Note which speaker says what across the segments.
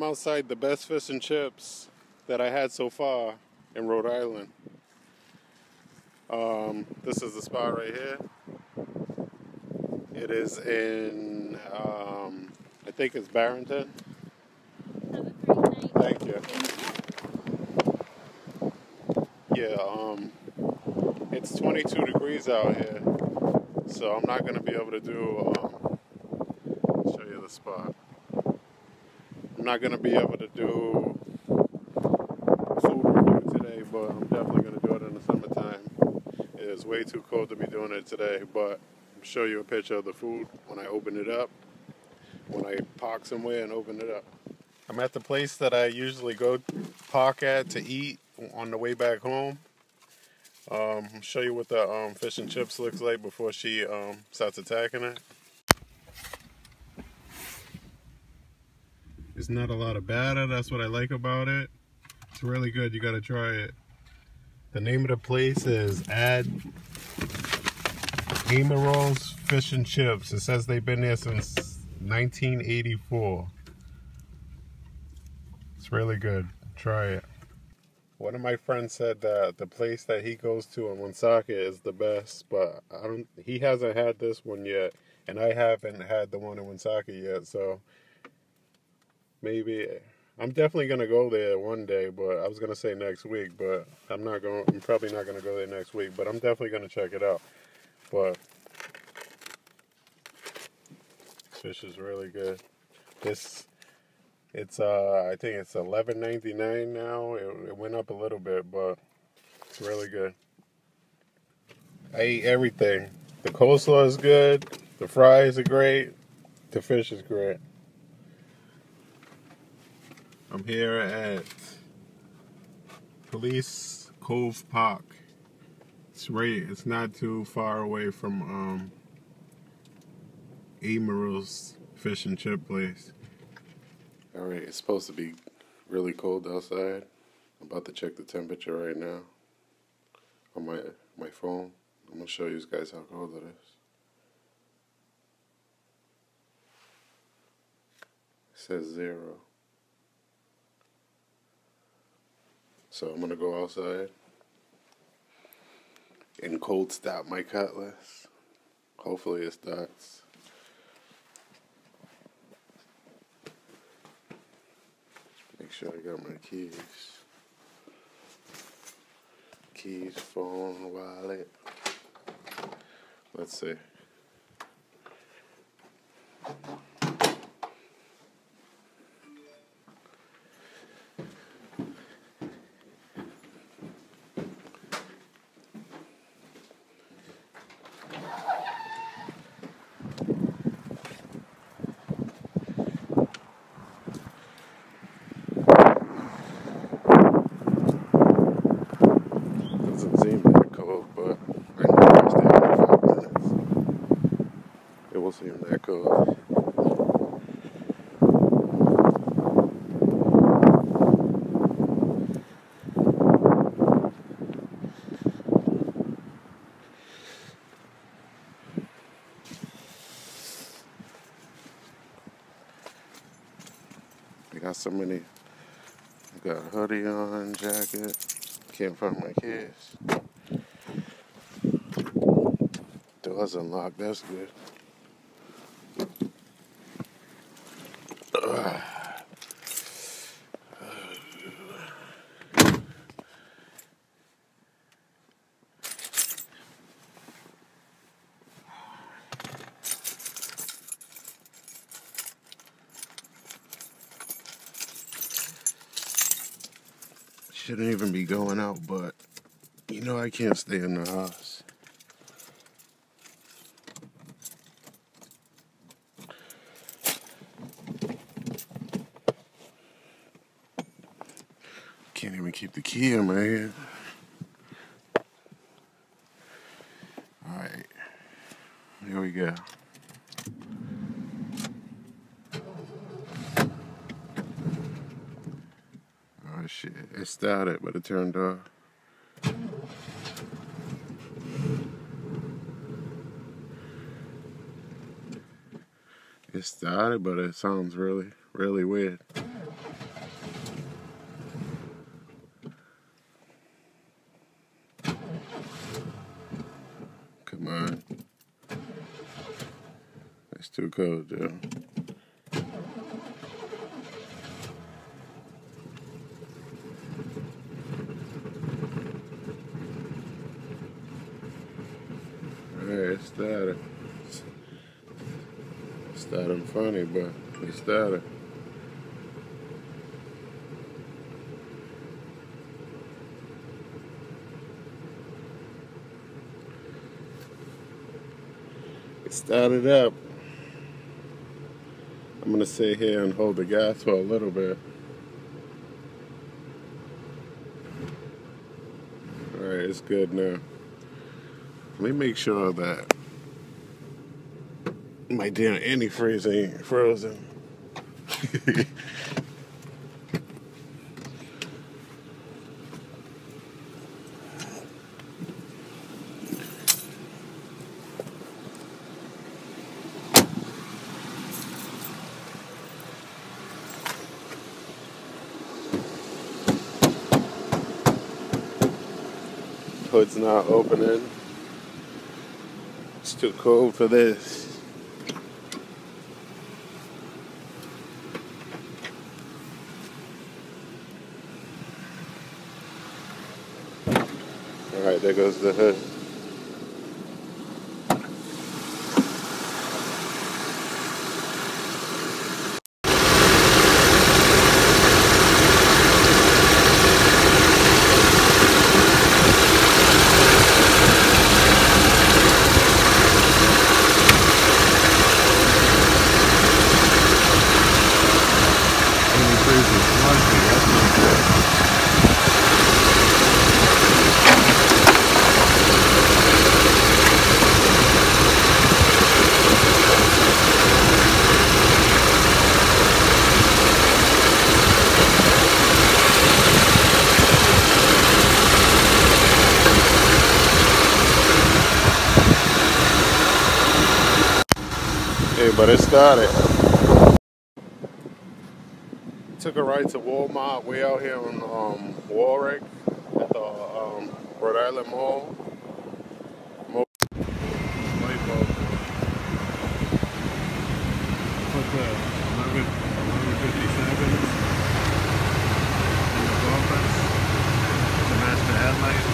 Speaker 1: I'm outside the best fish and chips that I had so far in Rhode Island. This is the spot right here. It is in, I think it's Barrington. Thank you. Yeah, it's 22 degrees out here, so I'm not going to be able to do, show you the spot. I'm not going to be able to do food review today, but I'm definitely going to do it in the summertime. It is way too cold to be doing it today, but I'll show you a picture of the food when I open it up, when I park somewhere and open it up. I'm at the place that I usually go park at to eat on the way back home. I'll show you what the fish and chips looks like before she starts attacking it. It's not a lot of batter, that's what I like about it. It's really good, you gotta try it. The name of the place is Amaryl's Fish and Chips. It says they've been there since 1984. It's really good, try it. One of my friends said that the place that he goes to in Woonsocket is the best, but he hasn't had this one yet, and I haven't had the one in Woonsocket yet, so maybe I'm definitely gonna go there one day, but I was gonna say next week, but I'm probably not gonna go there next week, but I'm definitely gonna check it out. But fish is really good. It's I think it's $11.99 now. It went up a little bit, but it's really good. I eat everything. The coleslaw is good. The fries are great. The fish is great. I'm here at Police Cove Park. It's not too far away from Amaryl's Fish and Chip place. Alright, it's supposed to be really cold outside. I'm about to check the temperature right now on my phone. I'm going to show you guys how cold it is. It says 0. So I'm going to go outside and cold stop my cutlass. Hopefully it starts. Make sure I got my keys, phone, wallet. Let's see. Doesn't seem that cold, but I know I stay here for 5 minutes. It won't seem that cold. I got so many. I got a hoodie on, jacket. Can't find my keys. Door's unlocked, that's good. Shouldn't even be going out, but you know I can't stay in the house. Can't even keep the key in my hand. Alright, here we go. Oh shit, it started, but it turned off. It started, but it sounds really, really weird. too cold, Joe. Alright, it started. Starting funny, but it started. It started up. I'm gonna sit here and hold the gas for a little bit. Alright, it's good now. Let me make sure that my damn antifreeze ain't frozen. Hood's not opening. It's too cold for this. Alright, there goes the hood. Hey, but it started. Took a ride to Walmart. We out here on Warwick at the Rhode Island Mall. Light bulb. Put the 1157 in the bumpers to match the headlights.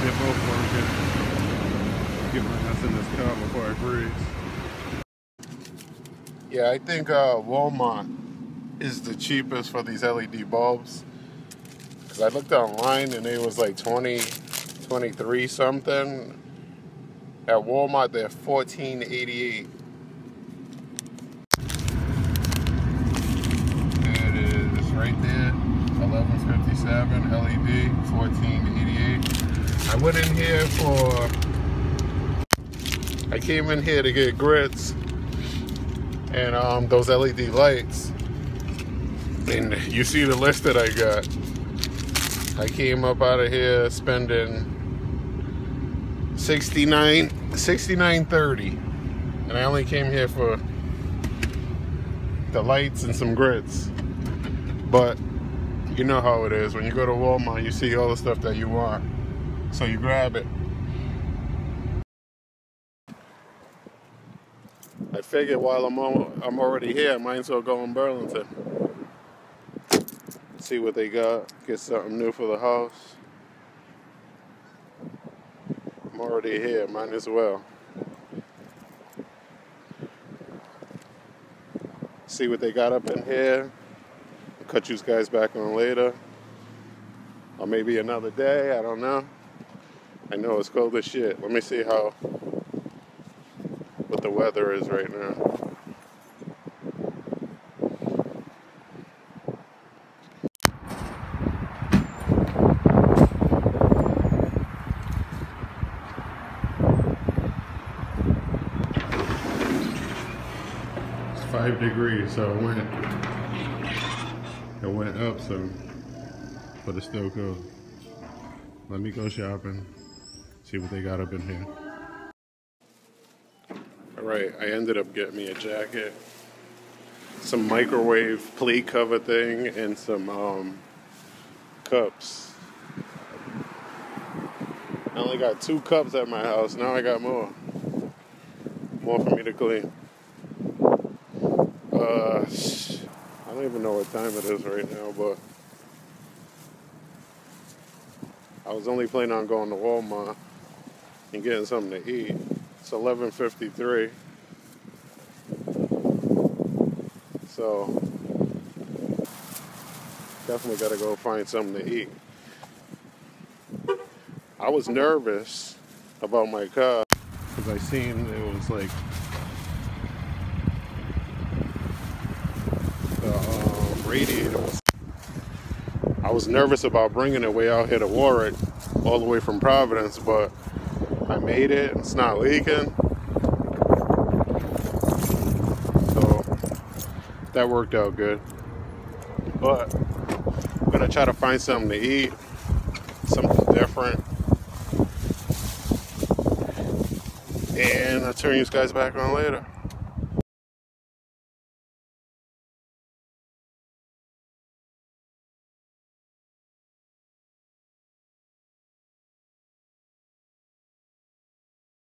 Speaker 1: They're both working. Get my ass in this car before I freeze. Yeah, I think Walmart is the cheapest for these LED bulbs. Because I looked online and it was like 20, 23 something. At Walmart, they're $14.88. There it is, right there. 1157 LED, $14.88. I went in here I came in here to get grits and those LED lights. And you see the list that I got. I came up out of here spending $69.30. And I only came here for the lights and some grits. But you know how it is. When you go to Walmart, you see all the stuff that you want. So you grab it. I figured while I'm already here, I might as well go in Burlington. See what they got. Get something new for the house. I'm already here, might as well. See what they got up in here. I'll cut you guys back on later. Or maybe another day, I don't know. I know it's cold as shit. Let me see what the weather is right now. It's 5 degrees, so it went up some, but it's still cold. Let me go shopping. See what they got up in here. Alright, I ended up getting me a jacket, some microwave plate cover thing, and some cups. I only got 2 cups at my house, now I got more. More for me to clean. I don't even know what time it is right now, but I was only planning on going to Walmart and getting something to eat. It's 11:53. So definitely gotta go find something to eat. I was nervous about my car because I seen it was like the radiator was. I was nervous about bringing it way out here to Warwick, all the way from Providence, but I made it. It's not leaking, so that worked out good. But I'm gonna try to find something to eat, something different, and I'll turn you guys back on later.